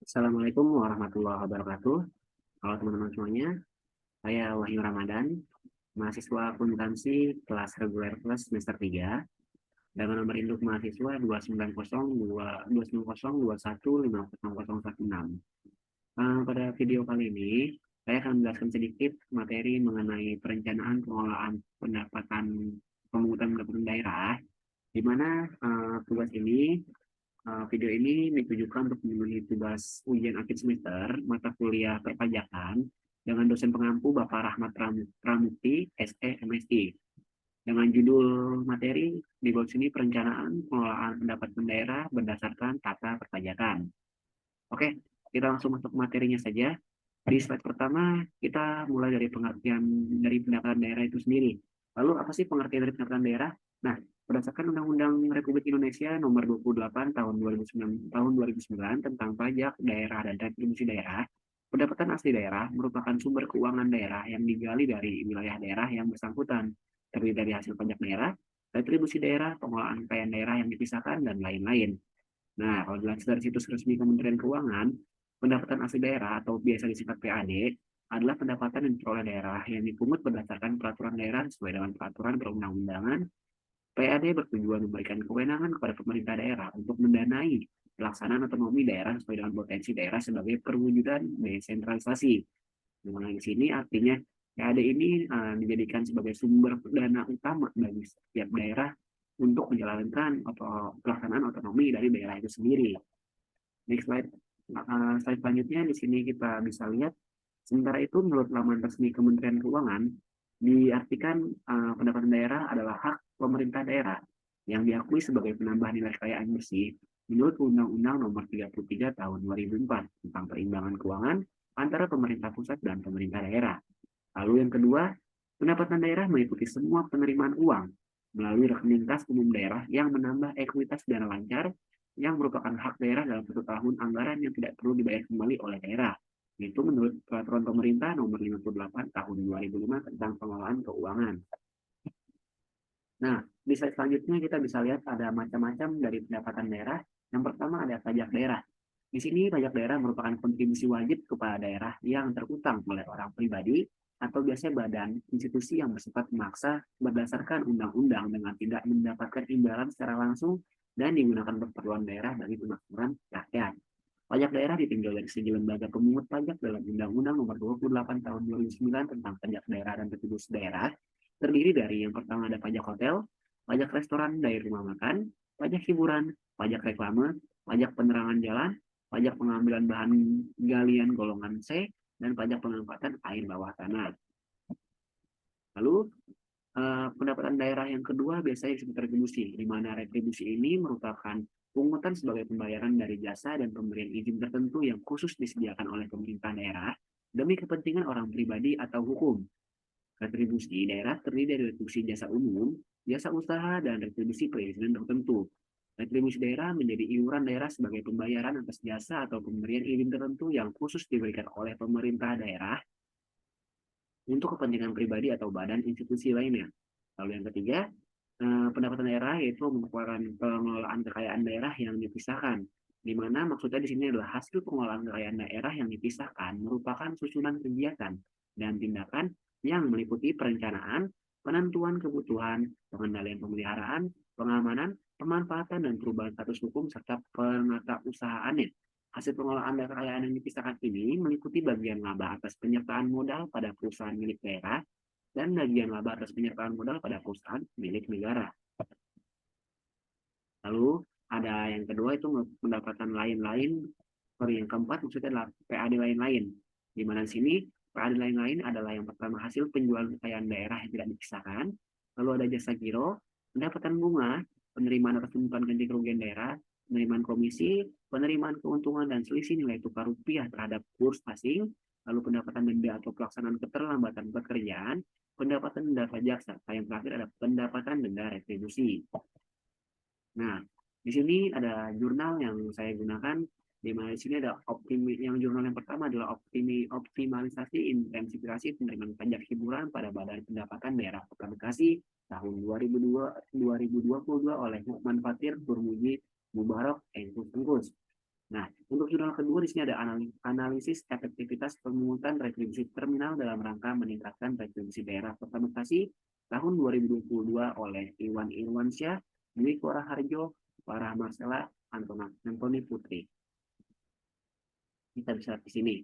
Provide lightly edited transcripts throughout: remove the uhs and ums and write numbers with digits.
Assalamualaikum warahmatullahi wabarakatuh. Halo teman-teman semuanya, saya Wahyu Ramadan, mahasiswa akuntansi kelas reguler plus semester 3, dengan nomor induk mahasiswa 290221021500016. Pada video kali ini, saya akan menjelaskan sedikit materi mengenai perencanaan pengelolaan pendapatan pemungutan pendapatan daerah, di mana tugas ini video ini ditujukan untuk memenuhi tugas ujian akhir semester mata kuliah perpajakan dengan dosen pengampu Bapak Rahmat Pramukti, SE, MSI. Dengan judul materi di bawah sini perencanaan pengelolaan pendapatan daerah berdasarkan tata perpajakan. Oke, kita langsung masuk materinya saja. Di slide pertama, kita mulai dari pengertian dari pendapatan daerah itu sendiri. Lalu, apa sih pengertian dari pendapatan daerah? Nah, berdasarkan Undang-Undang Republik Indonesia Nomor 28 tahun 2009 tentang pajak daerah dan retribusi daerah, pendapatan asli daerah merupakan sumber keuangan daerah yang digali dari wilayah daerah yang bersangkutan, terdiri dari hasil pajak daerah, retribusi daerah, pengelolaan kekayaan daerah yang dipisahkan, dan lain-lain. Nah, kalau dilansir dari situs resmi Kementerian Keuangan, pendapatan asli daerah atau biasa disingkat PAD adalah pendapatan yang diperoleh daerah yang dipungut berdasarkan peraturan daerah sesuai dengan peraturan perundang-undangan. PAD bertujuan memberikan kewenangan kepada pemerintah daerah untuk mendanai pelaksanaan otonomi daerah sesuai dengan potensi daerah sebagai perwujudan desentralisasi. Nah, di sini artinya PAD ini dijadikan sebagai sumber dana utama bagi setiap daerah untuk menjalankan atau pelaksanaan otonomi dari daerah itu sendiri. Next slide. Slide selanjutnya di sini kita bisa lihat. Sementara itu, menurut laman resmi Kementerian Keuangan, diartikan pendapatan daerah adalah hak pemerintah daerah yang diakui sebagai penambah nilai kekayaan bersih menurut Undang-Undang Nomor 33 Tahun 2004 tentang perimbangan keuangan antara pemerintah pusat dan pemerintah daerah. Lalu yang kedua, pendapatan daerah meliputi semua penerimaan uang melalui rekening kas umum daerah yang menambah ekuitas dana lancar yang merupakan hak daerah dalam satu tahun anggaran yang tidak perlu dibayar kembali oleh daerah. Itu menurut peraturan pemerintah nomor 58 tahun 2005 tentang pengelolaan keuangan. Nah, di slide selanjutnya kita bisa lihat ada macam-macam dari pendapatan daerah. Yang pertama ada pajak daerah. Di sini pajak daerah merupakan kontribusi wajib kepada daerah yang terutang oleh orang pribadi atau biasanya badan institusi yang bersifat memaksa berdasarkan undang-undang dengan tidak mendapatkan imbalan secara langsung dan digunakan untuk keperluan daerah bagi kemakmuran rakyat. Pajak daerah ditinjau dari segi lembaga pemungut pajak dalam Undang-Undang Nomor 28 Tahun 2009 tentang pajak daerah dan retribusi daerah, terdiri dari yang pertama ada pajak hotel, pajak restoran dari rumah makan, pajak hiburan, pajak reklame, pajak penerangan jalan, pajak pengambilan bahan galian golongan C, dan pajak pengangkatan air bawah tanah. Lalu pendapatan daerah yang kedua biasanya disebut retribusi, di mana retribusi ini merupakan pungutan sebagai pembayaran dari jasa dan pemberian izin tertentu yang khusus disediakan oleh pemerintah daerah demi kepentingan orang pribadi atau hukum. Retribusi daerah terdiri dari retribusi jasa umum, jasa usaha, dan retribusi perizinan tertentu. Retribusi daerah menjadi iuran daerah sebagai pembayaran atas jasa atau pemberian izin tertentu yang khusus diberikan oleh pemerintah daerah untuk kepentingan pribadi atau badan institusi lainnya. Lalu yang ketiga, pendapatan daerah yaitu merupakan pengelolaan kekayaan daerah yang dipisahkan, di mana maksudnya di sini adalah hasil pengelolaan kekayaan daerah yang dipisahkan merupakan susunan kegiatan dan tindakan yang meliputi perencanaan, penentuan kebutuhan, pengendalian pemeliharaan, pengamanan, pemanfaatan dan perubahan status hukum serta penata usahaannya. Hasil pengelolaan dan kekayaan yang dipisahkan ini meliputi bagian laba atas penyertaan modal pada perusahaan milik daerah dan bagian laba atas penyertaan modal pada perusahaan milik negara. Lalu ada yang kedua itu pendapatan lain-lain. Yang keempat maksudnya adalah PAD lain-lain. Di mana di sini PAD lain-lain adalah yang pertama hasil penjualan kekayaan daerah yang tidak dipisahkan. Lalu ada jasa giro, pendapatan bunga, penerimaan atas tuntutan ganti kerugian daerah, penerimaan komisi, penerimaan keuntungan dan selisih nilai tukar rupiah terhadap kurs asing, lalu pendapatan denda atau pelaksanaan keterlambatan pekerjaan, pendapatan denda pajak, serta yang terakhir ada pendapatan denda retribusi. Nah, di sini ada jurnal yang saya gunakan, di mana di sini ada jurnal yang pertama adalah optimalisasi intensifikasi penerimaan pajak hiburan pada Badan Pendapatan Daerah Kota Bekasi tahun 2022 oleh Nukman Fatir, Turmuji, Mubarak, Engkus. Nah, Untuk jurnal kedua di sini ada analisis efektivitas pemungutan retribusi terminal dalam rangka meningkatkan retribusi daerah Kota Bekasi tahun 2022 oleh Iwan Irwansyah, Dwi Koraharjo, Farah Marcella, Antoni Putri. Kita bisa lihat di sini.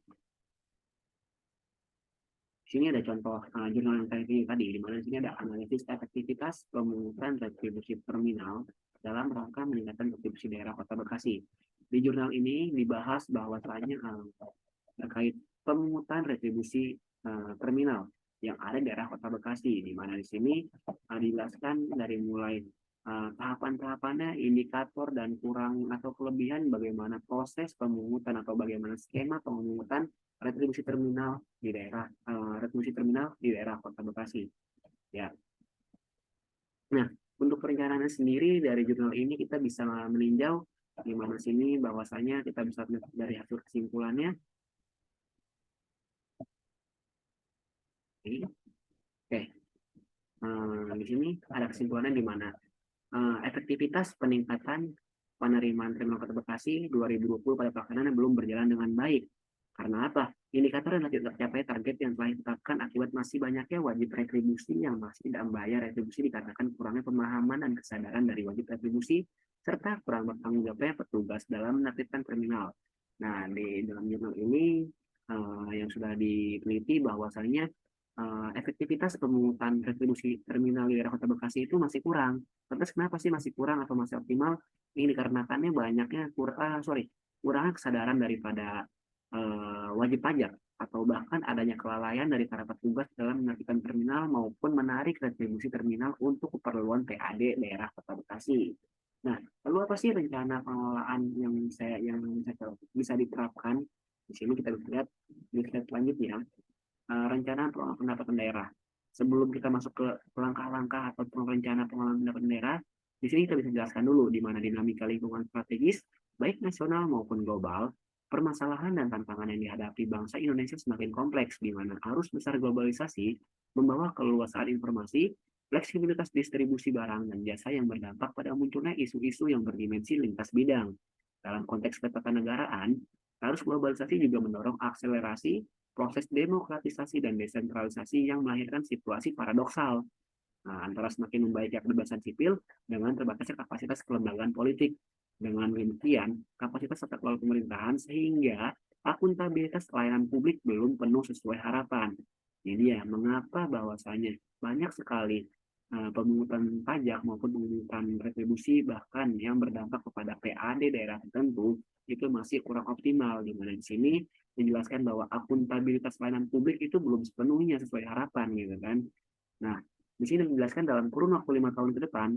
Di sini ada contoh jurnal yang tadi, di mana di sini ada analisis efektivitas pemungutan retribusi terminal dalam rangka meningkatkan retribusi daerah Kota Bekasi. Di jurnal ini dibahas bahwasanya terkait pemungutan retribusi terminal yang ada di daerah Kota Bekasi, di mana di sini dijelaskan dari mulai tahapan-tahapannya, indikator dan kurang atau kelebihan bagaimana proses pemungutan atau bagaimana skema pemungutan retribusi terminal di daerah Kota Bekasi. Ya. Nah, untuk perencanaannya sendiri dari jurnal ini kita bisa meninjau di mana sini bahwasanya kita bisa dari hasil kesimpulannya. Oke. Di sini ada kesimpulannya di mana efektivitas peningkatan penerimaan terminal Kota Bekasi 2020 pada pelaksanaannya belum berjalan dengan baik. Karena apa? Indikator yang tidak tercapai target yang telah ditetapkan akibat masih banyaknya wajib retribusi yang masih tidak membayar retribusi dikarenakan kurangnya pemahaman dan kesadaran dari wajib retribusi serta kurang bertanggung jawabnya petugas dalam menertibkan terminal. Nah, di dalam jurnal ini yang sudah diteliti bahwasanya efektivitas pemungutan retribusi terminal di daerah Kota Bekasi itu masih kurang. Terus kenapa sih masih kurang atau masih optimal? Ini dikarenakannya banyaknya kurangnya kesadaran daripada wajib pajak atau bahkan adanya kelalaian dari para petugas dalam menertibkan terminal maupun menarik retribusi terminal untuk keperluan PAD daerah Kota Bekasi. Nah, lalu apa sih rencana pengelolaan yang saya bisa diterapkan? Di sini kita bisa lihat di slide selanjutnya rencana pengelolaan pendapatan daerah. Sebelum kita masuk ke langkah-langkah atau rencana pengelolaan pendapatan daerah, di sini kita bisa jelaskan dulu di mana dinamika lingkungan strategis, baik nasional maupun global, permasalahan dan tantangan yang dihadapi bangsa Indonesia semakin kompleks, di mana arus besar globalisasi membawa keluasan informasi, fleksibilitas distribusi barang dan jasa yang berdampak pada munculnya isu-isu yang berdimensi lintas bidang. Dalam konteks ketatanegaraan, arus globalisasi juga mendorong akselerasi proses demokratisasi dan desentralisasi yang melahirkan situasi paradoksal antara semakin membaiknya kebebasan sipil dengan terbatasnya kapasitas kelembagaan politik. Dengan demikian, kapasitas tata kelola pemerintahan sehingga akuntabilitas pelayanan publik belum penuh sesuai harapan. Jadi ya, mengapa bahwasanya banyak sekali pemungutan pajak maupun pemungutan retribusi bahkan yang berdampak kepada PAD daerah tertentu itu masih kurang optimal, di mana di sini menjelaskan bahwa akuntabilitas pelayanan publik itu belum sepenuhnya sesuai harapan gitu kan. Nah, di sini dijelaskan dalam kurun waktu 5 tahun ke depan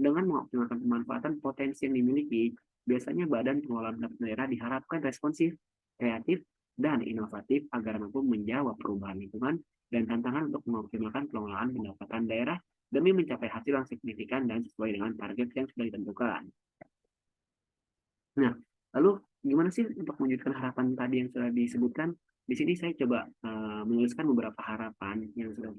dengan mengoptimalkan pemanfaatan potensi yang dimiliki, biasanya badan pengelolaan daerah diharapkan responsif, kreatif, dan inovatif agar mampu menjawab perubahan lingkungan dan tantangan untuk mengoptimalkan pengelolaan pendapatan daerah demi mencapai hasil yang signifikan dan sesuai dengan target yang sudah ditentukan. Nah, lalu gimana sih untuk mewujudkan harapan tadi yang sudah disebutkan? Di sini saya coba menuliskan beberapa harapan yang sudah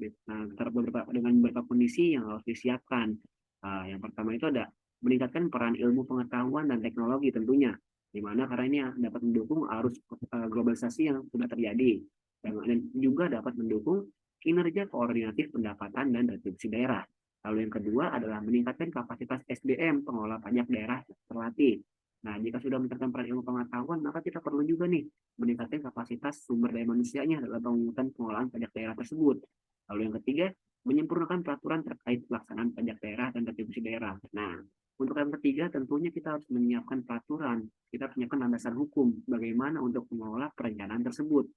dengan beberapa kondisi yang harus disiapkan. Yang pertama itu ada meningkatkan peran ilmu pengetahuan dan teknologi tentunya, di mana karena ini dapat mendukung arus globalisasi yang sudah terjadi dan juga dapat mendukung kinerja koordinatif pendapatan dan retribusi daerah. Lalu yang kedua adalah meningkatkan kapasitas SDM pengelola pajak daerah terlatih. Nah, jika sudah meningkatkan peran ilmu pengetahuan, maka kita perlu juga nih meningkatkan kapasitas sumber daya manusianya dalam pemungutan pengelolaan pajak daerah tersebut. Lalu yang ketiga, menyempurnakan peraturan terkait pelaksanaan pajak daerah dan retribusi daerah. Nah, untuk yang ketiga tentunya kita harus menyiapkan peraturan, kita harus menyiapkan landasan hukum bagaimana untuk mengelola perencanaan tersebut.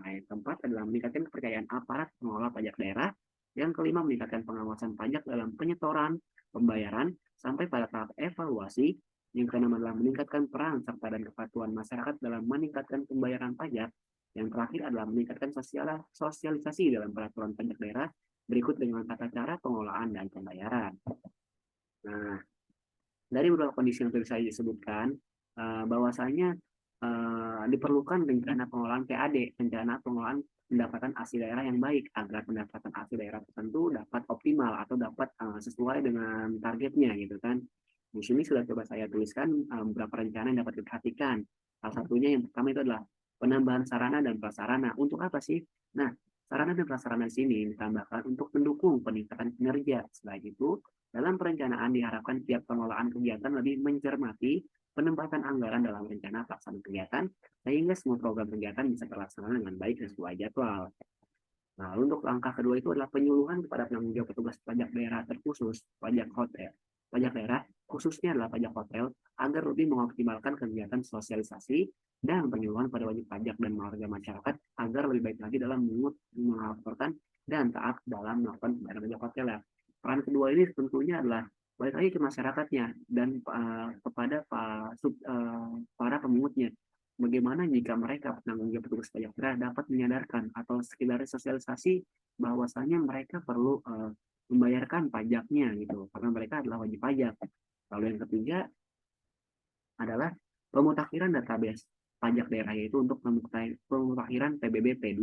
Nah, yang keempat adalah meningkatkan kepercayaan aparat pengelola pajak daerah. Yang kelima, meningkatkan pengawasan pajak dalam penyetoran, pembayaran, sampai pada tahap evaluasi. Yang keenam adalah meningkatkan peran serta dan kepatuhan masyarakat dalam meningkatkan pembayaran pajak. Yang terakhir adalah meningkatkan sosialisasi dalam peraturan pajak daerah berikut dengan tata cara pengelolaan dan pembayaran. Nah, dari beberapa kondisi yang tadi saya disebutkan, bahwasanya diperlukan rencana pengelolaan PAD, rencana pengelolaan pendapatan asli daerah yang baik agar pendapatan asli daerah tertentu dapat optimal atau dapat sesuai dengan targetnya gitu kan. Di sini sudah coba saya tuliskan beberapa rencana yang dapat diperhatikan. Salah satunya yang pertama itu adalah penambahan sarana dan prasarana. Untuk apa sih? Nah, sarana dan prasarana di sini ditambahkan untuk mendukung peningkatan kinerja. Selain itu, dalam perencanaan diharapkan tiap pengelolaan kegiatan lebih mencermati penempatan anggaran dalam rencana pelaksanaan kegiatan, sehingga semua program kegiatan bisa terlaksana dengan baik sesuai jadwal. Nah, untuk langkah kedua itu adalah penyuluhan kepada penanggung jawab petugas pajak daerah terkhusus, pajak hotel. Pajak daerah khususnya adalah pajak hotel agar lebih mengoptimalkan kegiatan sosialisasi dan penyuluhan pada wajib pajak dan warga masyarakat agar lebih baik lagi dalam melaporkan dan taat dalam melakukan pembayaran pajak hotel ya. Peran kedua ini tentunya adalah balik lagi ke masyarakatnya dan kepada para pemungutnya. Bagaimana jika mereka penanggung jawab petugas pajak daerah dapat menyadarkan atau sekedar sosialisasi bahwasanya mereka perlu membayarkan pajaknya gitu karena mereka adalah wajib pajak. Lalu yang ketiga adalah pemutakhiran database pajak daerah yaitu untuk pemutakhiran PBB P2.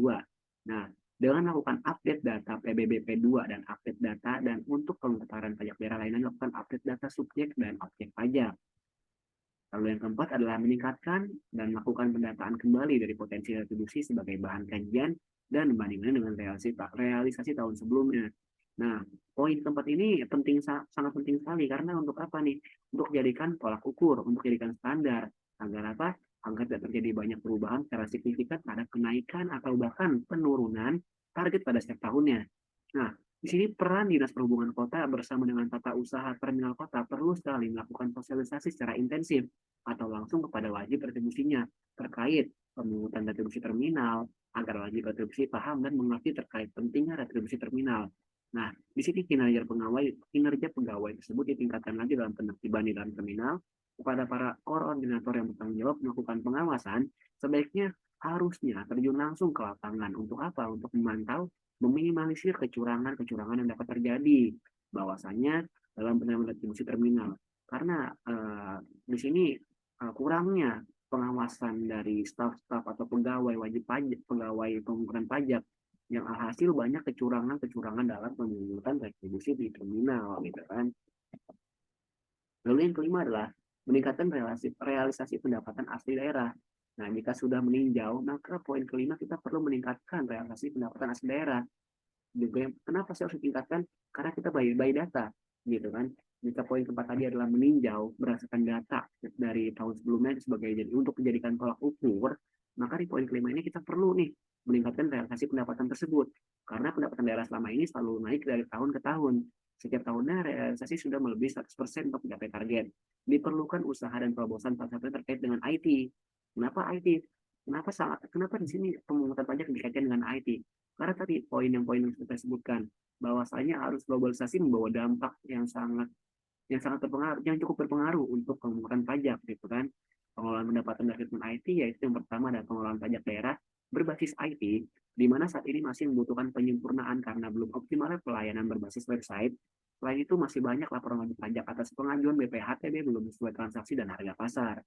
Nah, dengan melakukan update data PBB P2 dan update data dan untuk pemutakhiran pajak daerah lainnya melakukan update data subjek dan objek pajak. Lalu yang keempat adalah meningkatkan dan melakukan pendataan kembali dari potensi retribusi sebagai bahan kajian dan membandingkan dengan realisasi tahun sebelumnya. Nah, poin keempat ini sangat penting sekali karena untuk apa nih? Untuk jadikan tolak ukur, untuk jadikan standar agar apa? Agar tidak terjadi banyak perubahan secara signifikan pada kenaikan atau bahkan penurunan target pada setiap tahunnya. Nah, di sini peran Dinas Perhubungan Kota bersama dengan Tata Usaha Terminal Kota perlu sekali melakukan sosialisasi secara intensif atau langsung kepada wajib retribusinya terkait pemungutan retribusi terminal agar wajib retribusi paham dan mengerti terkait pentingnya retribusi terminal. Nah, di sini kinerja pegawai tersebut ditingkatkan lagi dalam penertiban di dalam terminal kepada para koordinator yang bertanggung jawab melakukan pengawasan, sebaiknya harusnya terjun langsung ke lapangan. Untuk apa? Untuk memantau, meminimalisir kecurangan-kecurangan yang dapat terjadi. Bahwasanya dalam penerimaan retribusi terminal. Karena di sini kurangnya pengawasan dari staf-staf atau pegawai wajib pajak, pegawai pemungutan pajak yang hasil banyak kecurangan-kecurangan dalam pemungutan retribusi di terminal gitu kan. Lalu yang kelima adalah meningkatkan realisasi pendapatan asli daerah. Nah, jika sudah meninjau, maka poin kelima kita perlu meningkatkan realisasi pendapatan asli daerah. Juga kenapa sih harus ditingkatkan? Karena kita by data, gitu kan. Jika poin keempat tadi adalah meninjau berdasarkan data dari tahun sebelumnya sebagai jadi untuk dijadikan tolak ukur, maka di poin kelima ini kita perlu nih meningkatkan realisasi pendapatan tersebut. Karena pendapatan daerah selama ini selalu naik dari tahun ke tahun. Setiap tahunnya realisasi sudah melebihi 100% untuk mencapai target. Diperlukan usaha dan terobosan salah satunya terkait dengan IT. Kenapa IT? Kenapa di sini pemungutan pajak dikaitkan dengan IT? Karena tadi poin yang sudah sebutkan, bahwasanya harus globalisasi membawa dampak yang sangat berpengaruh, yang cukup berpengaruh untuk pemungutan pajak, gitu kan. Pengelolaan pendapatan dari IT yaitu yang pertama adalah pengelolaan pajak daerah berbasis IT, di mana saat ini masih membutuhkan penyempurnaan karena belum optimalnya pelayanan berbasis website. Selain itu masih banyak laporan wajib pajak atas pengajuan BPHTB belum sesuai transaksi dan harga pasar.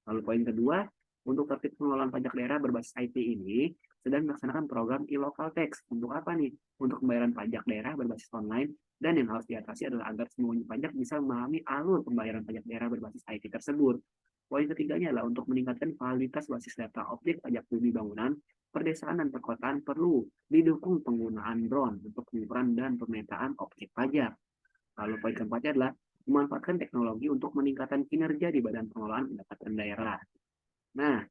Lalu poin kedua, untuk tertib pengelolaan pajak daerah berbasis IT ini sedang melaksanakan program e-local tax. Untuk apa nih? Untuk pembayaran pajak daerah berbasis online dan yang harus diatasi adalah agar semua wajib pajak bisa memahami alur pembayaran pajak daerah berbasis IT tersebut. Poin ketiganya adalah untuk meningkatkan kualitas basis data objek pajak bumi bangunan, perdesaan dan perkotaan perlu didukung penggunaan drone untuk pengukuran dan pemetaan objek pajak. Lalu poin keempatnya adalah memanfaatkan teknologi untuk meningkatkan kinerja di badan pengelolaan pendapatan daerah. Nah,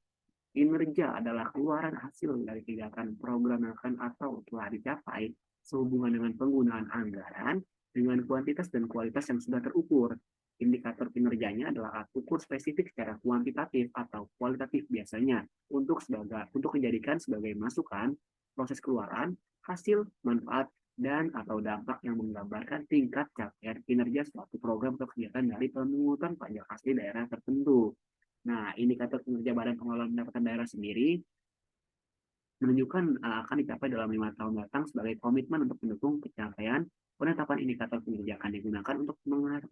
kinerja adalah keluaran hasil dari kegiatan program yang akan atau telah dicapai sehubungan dengan penggunaan anggaran dengan kuantitas dan kualitas yang sudah terukur. Indikator kinerjanya adalah alat ukur spesifik secara kuantitatif atau kualitatif biasanya untuk dijadikan sebagai masukan proses keluaran, hasil, manfaat, dan atau dampak yang menggambarkan tingkat capaian kinerja suatu program atau kegiatan dari pemungutan pajak asli daerah tertentu. Nah, indikator kinerja Badan Pengelola Pendapatan Daerah sendiri menunjukkan akan dicapai dalam 5 tahun datang sebagai komitmen untuk mendukung pencapaian penetapan indikator kinerja akan digunakan untuk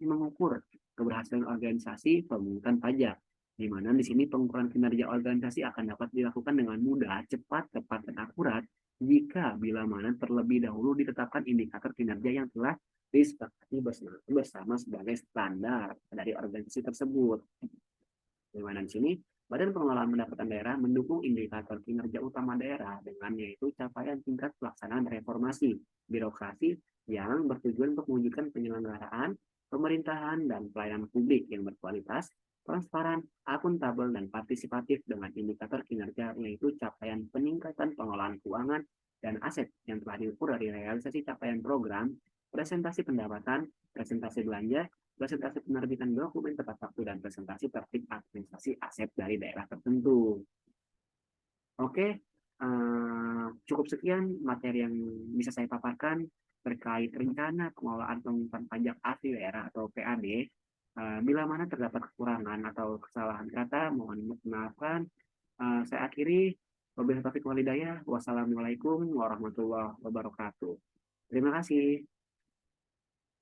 mengukur keberhasilan organisasi pemungutan pajak. Di mana di sini pengukuran kinerja organisasi akan dapat dilakukan dengan mudah, cepat, tepat, dan akurat jika bila mana terlebih dahulu ditetapkan indikator kinerja yang telah disepakati bersama sebagai standar dari organisasi tersebut. Di mana di sini Badan Pengelolaan Pendapatan Daerah mendukung indikator kinerja utama daerah dengan yaitu capaian tingkat pelaksanaan reformasi birokrasi yang bertujuan untuk mewujudkan penyelenggaraan pemerintahan dan pelayanan publik yang berkualitas, transparan, akuntabel, dan partisipatif dengan indikator kinerja yaitu capaian peningkatan pengelolaan keuangan dan aset yang telah diukur dari realisasi capaian program, presentasi pendapatan, presentasi belanja, presentasi penerbitan dokumen tepat waktu, dan presentasi tertib administrasi aset dari daerah tertentu. Oke, cukup sekian materi yang bisa saya paparkan terkait rencana pengelolaan pemungutan pajak asli daerah atau PAD. Bila mana terdapat kekurangan atau kesalahan kata, mohon maafkan. Saya akhiri. Wabillahi taufiq walhidayah. Wassalamualaikum warahmatullahi wabarakatuh. Terima kasih.